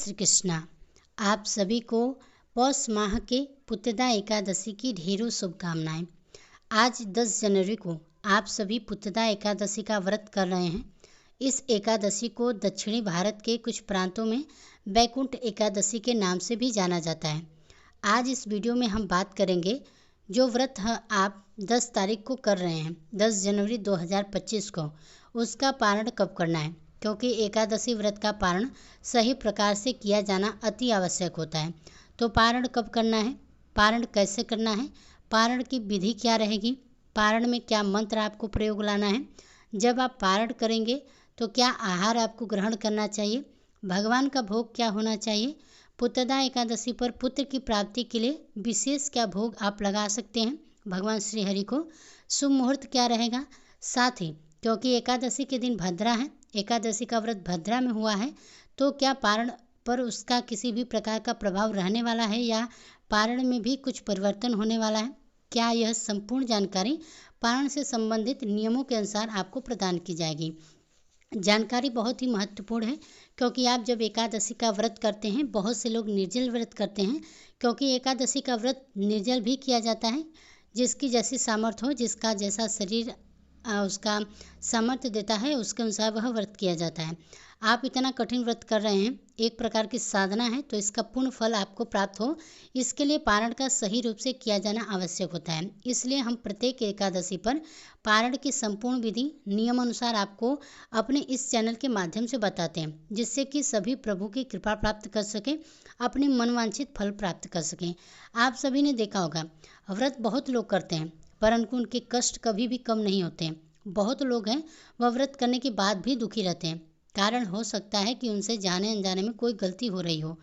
श्री कृष्णा। आप सभी को पौष माह के पुत्रदा एकादशी की ढेरों शुभकामनाएं। आज 10 जनवरी को आप सभी पुत्रदा एकादशी का व्रत कर रहे हैं। इस एकादशी को दक्षिणी भारत के कुछ प्रांतों में वैकुंठ एकादशी के नाम से भी जाना जाता है। आज इस वीडियो में हम बात करेंगे जो व्रत आप 10 तारीख को कर रहे हैं, 10 जनवरी 2025 को, उसका पारण कब करना है, क्योंकि एकादशी व्रत का पारण सही प्रकार से किया जाना अति आवश्यक होता है। तो पारण कब करना है, पारण कैसे करना है, पारण की विधि क्या रहेगी, पारण में क्या मंत्र आपको प्रयोग लाना है, जब आप पारण करेंगे तो क्या आहार आपको ग्रहण करना चाहिए, भगवान का भोग क्या होना चाहिए, पुत्रदा एकादशी पर पुत्र की प्राप्ति के लिए विशेष क्या भोग आप लगा सकते हैं भगवान श्री हरि को, शुभ मुहूर्त क्या रहेगा। साथ ही क्योंकि एकादशी के दिन भद्रा है, एकादशी का व्रत भद्रा में हुआ है, तो क्या पारण पर उसका किसी भी प्रकार का प्रभाव रहने वाला है या पारण में भी कुछ परिवर्तन होने वाला है, क्या यह संपूर्ण जानकारी पारण से संबंधित नियमों के अनुसार आपको प्रदान की जाएगी। जानकारी बहुत ही महत्वपूर्ण है, क्योंकि आप जब एकादशी का व्रत करते हैं, बहुत से लोग निर्जल व्रत करते हैं, क्योंकि एकादशी का व्रत निर्जल भी किया जाता है। जिसकी जैसी सामर्थ्य हो, जिसका जैसा शरीर उसका सामर्थ्य देता है, उसके अनुसार वह व्रत किया जाता है। आप इतना कठिन व्रत कर रहे हैं, एक प्रकार की साधना है, तो इसका पूर्ण फल आपको प्राप्त हो, इसके लिए पारण का सही रूप से किया जाना आवश्यक होता है। इसलिए हम प्रत्येक एकादशी पर पारण की संपूर्ण विधि नियम अनुसार आपको अपने इस चैनल के माध्यम से बताते हैं, जिससे कि सभी प्रभु की कृपा प्राप्त कर सकें, अपने मनवांछित फल प्राप्त कर सकें। आप सभी ने देखा होगा, व्रत बहुत लोग करते हैं, परंतु उनके कष्ट कभी भी कम नहीं होते हैं। बहुत लोग हैं वह व्रत करने के बाद भी दुखी रहते हैं। कारण हो सकता है कि उनसे जाने अनजाने में कोई गलती हो रही हो,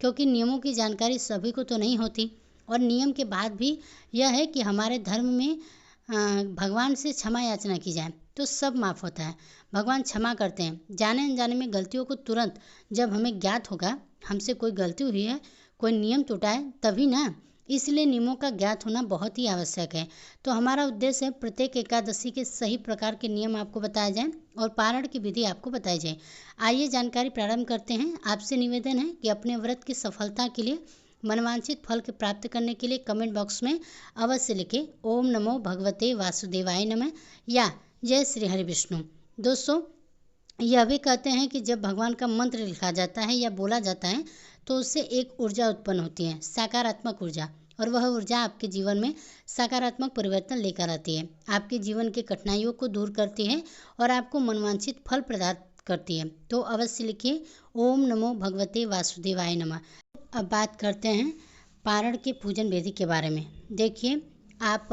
क्योंकि नियमों की जानकारी सभी को तो नहीं होती। और नियम के बाद भी यह है कि हमारे धर्म में भगवान से क्षमा याचना की जाए तो सब माफ़ होता है, भगवान क्षमा करते हैं। जाने अनजाने में गलतियों को तुरंत जब हमें ज्ञात होगा हमसे कोई गलती हुई है, कोई नियम टूटा है, तभी ना, इसलिए नियमों का ज्ञात होना बहुत ही आवश्यक है। तो हमारा उद्देश्य है प्रत्येक एकादशी के सही प्रकार के नियम आपको बताए जाएं और पारण की विधि आपको बताई जाए। आइए जानकारी प्रारंभ करते हैं। आपसे निवेदन है कि अपने व्रत की सफलता के लिए, मनवांछित फल के प्राप्त करने के लिए कमेंट बॉक्स में अवश्य लिखें ओम नमो भगवते वासुदेवाय नमः या जय श्री हरि विष्णु। दोस्तों, यह भी कहते हैं कि जब भगवान का मंत्र लिखा जाता है या बोला जाता है तो उससे एक ऊर्जा उत्पन्न होती है, सकारात्मक ऊर्जा, और वह ऊर्जा आपके जीवन में सकारात्मक परिवर्तन लेकर आती है, आपके जीवन की कठिनाइयों को दूर करती है और आपको मनवांछित फल प्रदान करती है। तो अवश्य लिखिए ओम नमो भगवते वासुदेवाय नमः। अब बात करते हैं पारण के पूजन विधि के बारे में। देखिए, आप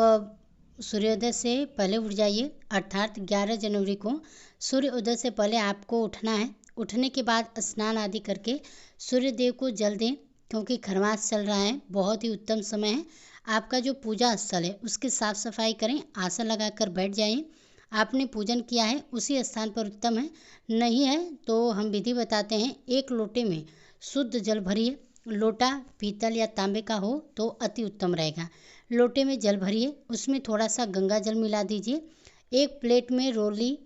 सूर्योदय से पहले उठ जाइए, अर्थात 11 जनवरी को सूर्योदय से पहले आपको उठना है। उठने के बाद स्नान आदि करके सूर्य देव को जल दें, क्योंकि खरमास चल रहा है, बहुत ही उत्तम समय है। आपका जो पूजा स्थल है उसकी साफ सफाई करें, आसन लगाकर बैठ जाइए। आपने पूजन किया है उसी स्थान पर उत्तम है, नहीं है तो हम विधि बताते हैं। एक लोटे में शुद्ध जल भरिए, लोटा पीतल या तांबे का हो तो अति उत्तम रहेगा। लोटे में जल भरिए, उसमें थोड़ा सा गंगा जल मिला दीजिए। एक प्लेट में रोली,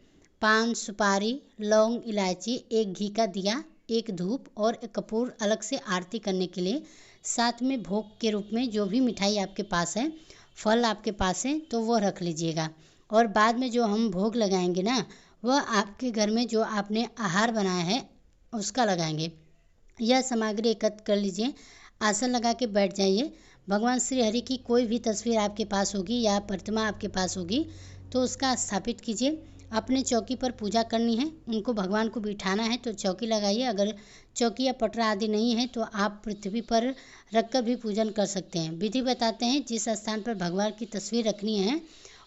पान, सुपारी, लौंग, इलायची, एक घी का दिया, एक धूप और एक कपूर अलग से आरती करने के लिए, साथ में भोग के रूप में जो भी मिठाई आपके पास है, फल आपके पास है तो वह रख लीजिएगा। और बाद में जो हम भोग लगाएंगे ना, वह आपके घर में जो आपने आहार बनाया है उसका लगाएंगे। यह सामग्री एकत्र कर लीजिए, आसन लगा के बैठ जाइए। भगवान श्री हरि की कोई भी तस्वीर आपके पास होगी या प्रतिमा आपके पास होगी तो उसका स्थापित कीजिए। अपने चौकी पर पूजा करनी है, उनको भगवान को बिठाना है तो चौकी लगाइए। अगर चौकी या पटरा आदि नहीं है तो आप पृथ्वी पर रखकर भी पूजन कर सकते हैं। विधि बताते हैं, जिस स्थान पर भगवान की तस्वीर रखनी है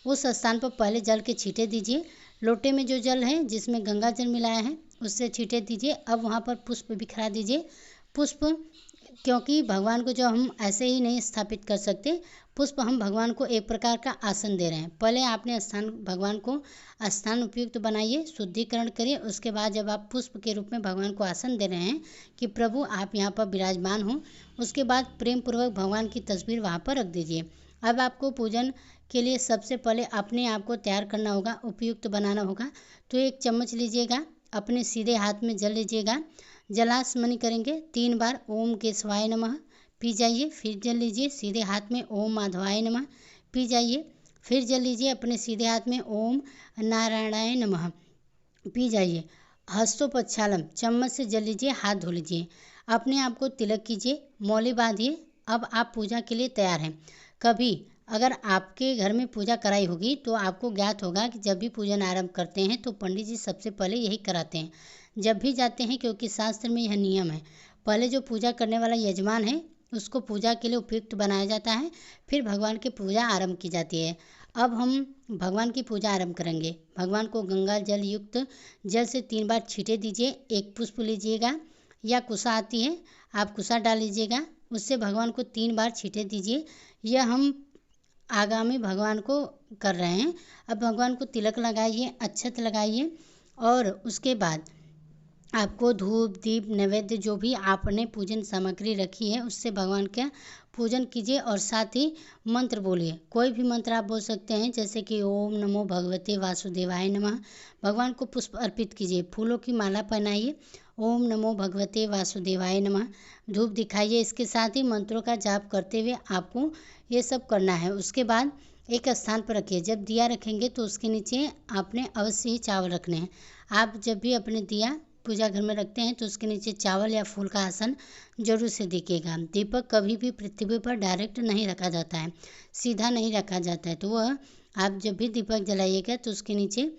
उस स्थान पर पहले जल के छींटे दीजिए। लोटे में जो जल है जिसमें गंगा जल मिलाया है उससे छींटे दीजिए। अब वहाँ पर पुष्प बिखरा दीजिए। पुष्प, क्योंकि भगवान को जो हम ऐसे ही नहीं स्थापित कर सकते, पुष्प हम भगवान को एक प्रकार का आसन दे रहे हैं। पहले आपने भगवान को स्थान उपयुक्त बनाइए, शुद्धिकरण करिए। उसके बाद जब आप पुष्प के रूप में भगवान को आसन दे रहे हैं कि प्रभु आप यहाँ पर विराजमान हो, उसके बाद प्रेम पूर्वक भगवान की तस्वीर वहाँ पर रख दीजिए। अब आपको पूजन के लिए सबसे पहले अपने आप को तैयार करना होगा, उपयुक्त बनाना होगा। तो एक चम्मच लीजिएगा, अपने सीधे हाथ में जल लीजिएगा। जलास्मनी करेंगे 3 बार ओम केशवाय नमः, पी जाइए। फिर जल लीजिए सीधे हाथ में ओम माधवाय नमः, पी जाइए। फिर जल लीजिए अपने सीधे हाथ में ओम नारायणाय नमः, पी जाइए। हस्तोपच्छालम चम्मच से जल लीजिए, हाथ धो लीजिए। अपने आप को तिलक कीजिए, मौली बांधिए। अब आप पूजा के लिए तैयार हैं। कभी अगर आपके घर में पूजा कराई होगी तो आपको ज्ञात होगा कि जब भी पूजन आरंभ करते हैं तो पंडित जी सबसे पहले यही कराते हैं जब भी जाते हैं, क्योंकि शास्त्र में यह नियम है। पहले जो पूजा करने वाला यजमान है उसको पूजा के लिए उपयुक्त बनाया जाता है, फिर भगवान की पूजा आरंभ की जाती है। अब हम भगवान की पूजा आरंभ करेंगे। भगवान को गंगा जल युक्त जल से 3 बार छींटे दीजिए। एक पुष्प लीजिएगा या कुसा आती है, आप कुसा डाल लीजिएगा, उससे भगवान को 3 बार छींटे दीजिए। यह हम आगामी भगवान को कर रहे हैं। अब भगवान को तिलक लगाइए, अक्षत लगाइए और उसके बाद आपको धूप दीप नैवेद्य जो भी आपने पूजन सामग्री रखी है उससे भगवान का पूजन कीजिए और साथ ही मंत्र बोलिए। कोई भी मंत्र आप बोल सकते हैं, जैसे कि ओम नमो भगवते वासुदेवाय नमः। भगवान को पुष्प अर्पित कीजिए, फूलों की माला पहनाइए, ओम नमो भगवते वासुदेवाय नमः, धूप दिखाइए। इसके साथ ही मंत्रों का जाप करते हुए आपको ये सब करना है। उसके बाद एक स्थान पर रखिए। जब दिया रखेंगे तो उसके नीचे आपने अवश्य ही चावल रखने हैं। आप जब भी अपने दिया पूजा घर में रखते हैं तो उसके नीचे चावल या फूल का आसन जरूर से दिखेगा। दीपक कभी भी पृथ्वी पर डायरेक्ट नहीं रखा जाता है, सीधा नहीं रखा जाता है। तो वह आप जब भी दीपक जलाइएगा तो उसके नीचे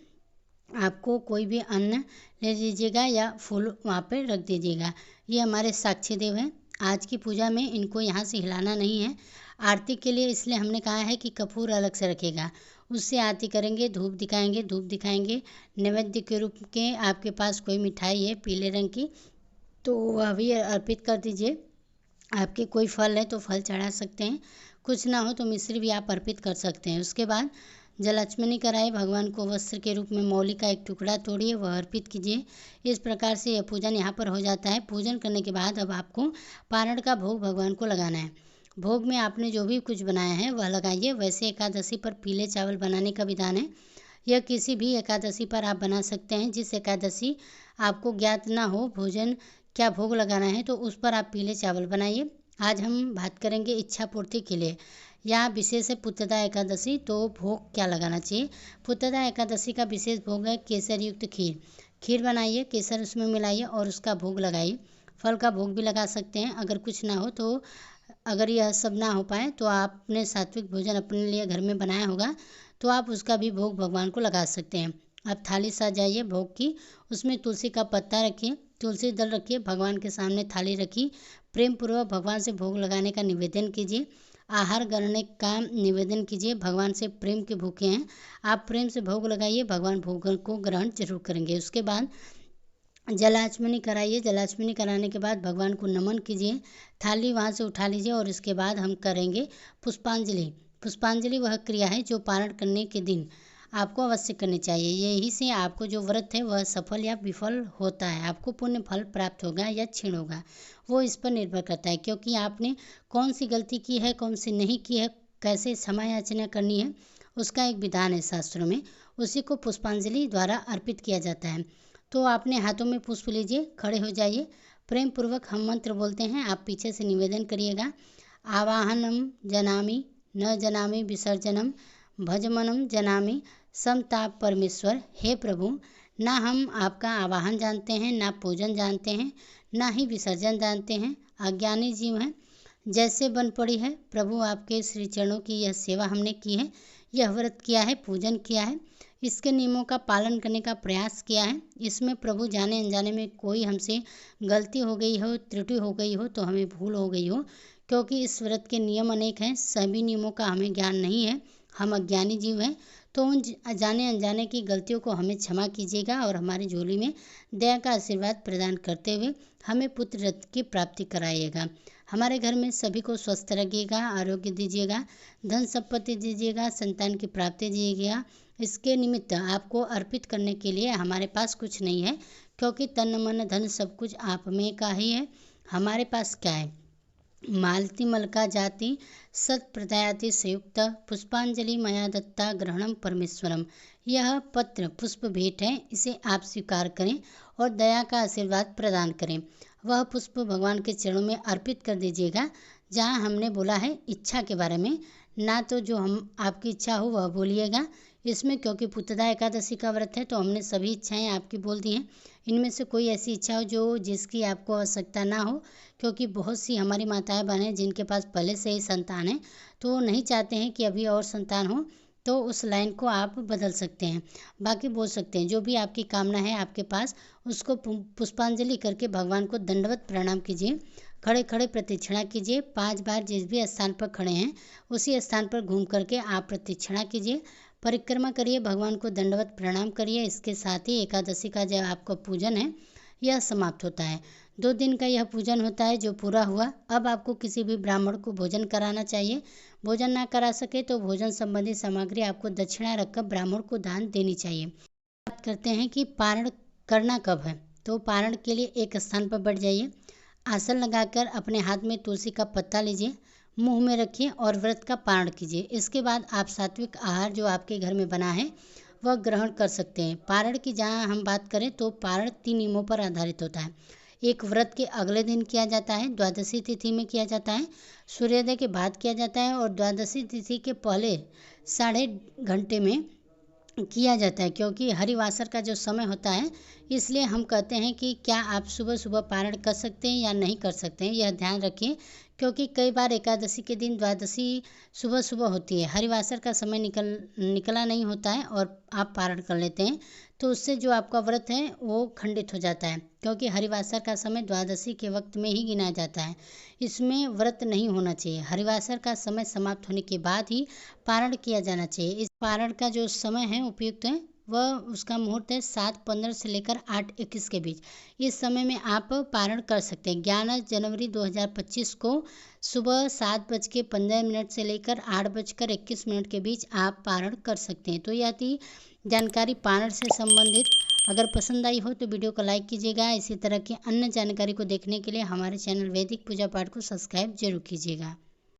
आपको कोई भी अन्न ले लीजिएगा या फूल वहाँ पे रख दीजिएगा। ये हमारे साक्षी देव हैं। आज की पूजा में इनको यहाँ से हिलाना नहीं है। आरती के लिए इसलिए हमने कहा है कि कपूर अलग से रखेगा, उससे आरती करेंगे। धूप दिखाएंगे। नैवेद्य के रूप के आपके पास कोई मिठाई है पीले रंग की तो वह भी अर्पित कर दीजिए। आपके कोई फल है तो फल चढ़ा सकते हैं, कुछ ना हो तो मिश्री भी आप अर्पित कर सकते हैं। उसके बाद जलाचमनी कराए, भगवान को वस्त्र के रूप में मौली का एक टुकड़ा तोड़िए, वह अर्पित कीजिए। इस प्रकार से यह पूजन यहाँ पर हो जाता है। पूजन करने के बाद अब आपको पारण का भोग भगवान को लगाना है। भोग में आपने जो भी कुछ बनाया है वह लगाइए। वैसे एकादशी पर पीले चावल बनाने का विधान है। यह किसी भी एकादशी पर आप बना सकते हैं। जिस एकादशी आपको ज्ञात ना हो भोजन क्या भोग लगाना है तो उस पर आप पीले चावल बनाइए। आज हम बात करेंगे इच्छा पूर्ति के लिए। यहाँ विशेष है पुत्रदा एकादशी, तो भोग क्या लगाना चाहिए। पुत्रदा एकादशी का विशेष भोग है केसर युक्त खीर। खीर बनाइए, केसर उसमें मिलाइए और उसका भोग लगाइए। फल का भोग भी लगा सकते हैं। अगर कुछ ना हो तो अगर यह सब ना हो पाए तो आपने सात्विक भोजन अपने लिए घर में बनाया होगा तो आप उसका भी भोग भगवान को लगा सकते हैं। आप थाली सजाइए भोग की, उसमें तुलसी का पत्ता रखिए, तुलसी दल रखिए, भगवान के सामने थाली रखी, प्रेम पूर्वक भगवान से भोग लगाने का निवेदन कीजिए। आहार करने का निवेदन कीजिए। भगवान से प्रेम के भूखे हैं, आप प्रेम से भोग लगाइए, भगवान भोग को ग्रहण जरूर करेंगे। उसके बाद जलाचमनी कराइए। जलाचमनी कराने के बाद भगवान को नमन कीजिए, थाली वहाँ से उठा लीजिए और इसके बाद हम करेंगे पुष्पांजलि। पुष्पांजलि वह क्रिया है जो पारण करने के दिन आपको अवश्य करनी चाहिए। यही से आपको जो व्रत है वह सफल या विफल होता है, आपको पुण्य फल प्राप्त होगा या क्षीण होगा, वो इस पर निर्भर करता है। क्योंकि आपने कौन सी गलती की है, कौन सी नहीं की है, कैसे क्षमा याचना करनी है, उसका एक विधान है शास्त्रों में, उसी को पुष्पांजलि द्वारा अर्पित किया जाता है। तो आपने हाथों में पुष्प लीजिए, खड़े हो जाइए, प्रेम पूर्वक हम मंत्र बोलते हैं, आप पीछे से निवेदन करिएगा। आवाहनम जनामि न जनामि विसर्जनम भजमनम जनामि समताप परमेश्वर। हे प्रभु, ना हम आपका आवाहन जानते हैं, ना पूजन जानते हैं, ना ही विसर्जन जानते हैं, अज्ञानी जीव हैं, जैसे बन पड़ी है। प्रभु आपके श्री चरणों की यह सेवा हमने की है, यह व्रत किया है, पूजन किया है, इसके नियमों का पालन करने का प्रयास किया है। इसमें प्रभु जाने अनजाने में कोई हमसे गलती हो गई हो, त्रुटि हो गई हो तो हमें भूल हो गई हो, क्योंकि इस व्रत के नियम अनेक हैं, सभी नियमों का हमें ज्ञान नहीं है, हम अज्ञानी जीव हैं। तो उन जाने अनजाने की गलतियों को हमें क्षमा कीजिएगा और हमारी झोली में दया का आशीर्वाद प्रदान करते हुए हमें पुत्र रत्न की प्राप्ति कराइएगा। हमारे घर में सभी को स्वस्थ रखिएगा, आरोग्य दीजिएगा, धन संपत्ति दीजिएगा, संतान की प्राप्ति दीजिएगा। इसके निमित्त आपको अर्पित करने के लिए हमारे पास कुछ नहीं है, क्योंकि तन मन धन सब कुछ आप में का ही है। हमारे पास क्या है, मालती मलका जाति सत प्रदयाति संयुक्त पुष्पांजलि मया दत्ता ग्रहणम परमेश्वरम। यह पत्र पुष्प भेंट है, इसे आप स्वीकार करें और दया का आशीर्वाद प्रदान करें। वह पुष्प भगवान के चरणों में अर्पित कर दीजिएगा। जहाँ हमने बोला है इच्छा के बारे में, ना तो जो हम आपकी इच्छा हो वह बोलिएगा इसमें, क्योंकि पुत्रदा एकादशी का व्रत है तो हमने सभी इच्छाएं आपकी बोल दी हैं। इनमें से कोई ऐसी इच्छा हो जो जिसकी आपको आवश्यकता ना हो, क्योंकि बहुत सी हमारी माताएं बहनें जिनके पास पहले से ही संतान है तो वो नहीं चाहते हैं कि अभी और संतान हो, तो उस लाइन को आप बदल सकते हैं। बाकी बोल सकते हैं जो भी आपकी कामना है आपके पास, उसको पुष्पांजलि करके भगवान को दंडवत प्रणाम कीजिए। खड़े खड़े प्रदक्षिणा कीजिए 5 बार। जिस भी स्थान पर खड़े हैं उसी स्थान पर घूम करके आप प्रदक्षिणा कीजिए, परिक्रमा करिए, भगवान को दंडवत प्रणाम करिए। इसके साथ ही एकादशी का जो आपका पूजन है यह समाप्त होता है। 2 दिन का यह पूजन होता है जो पूरा हुआ। अब आपको किसी भी ब्राह्मण को भोजन कराना चाहिए। भोजन ना करा सके तो भोजन संबंधी सामग्री आपको दक्षिणा रखकर ब्राह्मण को दान देनी चाहिए। बात करते हैं कि पारण करना कब है। तो पारण के लिए एक स्थान पर बैठ जाइए, आसन लगाकर अपने हाथ में तुलसी का पत्ता लीजिए, मुंह में रखिए और व्रत का पारण कीजिए। इसके बाद आप सात्विक आहार जो आपके घर में बना है वह ग्रहण कर सकते हैं। पारण की जहाँ हम बात करें तो पारण 3 नियमों पर आधारित होता है। एक व्रत के अगले दिन किया जाता है, द्वादशी तिथि में किया जाता है, सूर्योदय के बाद किया जाता है और द्वादशी तिथि के पहले 1.5 घंटे में किया जाता है। क्योंकि हरिवासर का जो समय होता है इसलिए हम कहते हैं कि क्या आप सुबह सुबह पारण कर सकते हैं या नहीं कर सकते हैं, यह ध्यान रखिए। क्योंकि कई बार एकादशी के दिन द्वादशी सुबह सुबह होती है, हरिवासर का समय निकला नहीं होता है और आप पारण कर लेते हैं, तो उससे जो आपका व्रत है वो खंडित हो जाता है। क्योंकि हरिवासर का समय द्वादशी के वक्त में ही गिना जाता है, इसमें व्रत नहीं होना चाहिए। हरिवासर का समय समाप्त होने के बाद ही पारण किया जाना चाहिए। इस पारण का जो समय है उपयुक्त है वह उसका मुहूर्त है 7:15 से लेकर 8:21 के बीच। इस समय में आप पारण कर सकते हैं। 11 जनवरी 2025 को सुबह 7:15 से लेकर 8:21 के बीच आप पारण कर सकते हैं। तो यह थी जानकारी पारण से संबंधित। अगर पसंद आई हो तो वीडियो को लाइक कीजिएगा। इसी तरह की अन्य जानकारी को देखने के लिए हमारे चैनल वैदिक पूजा पाठ को सब्सक्राइब जरूर कीजिएगा।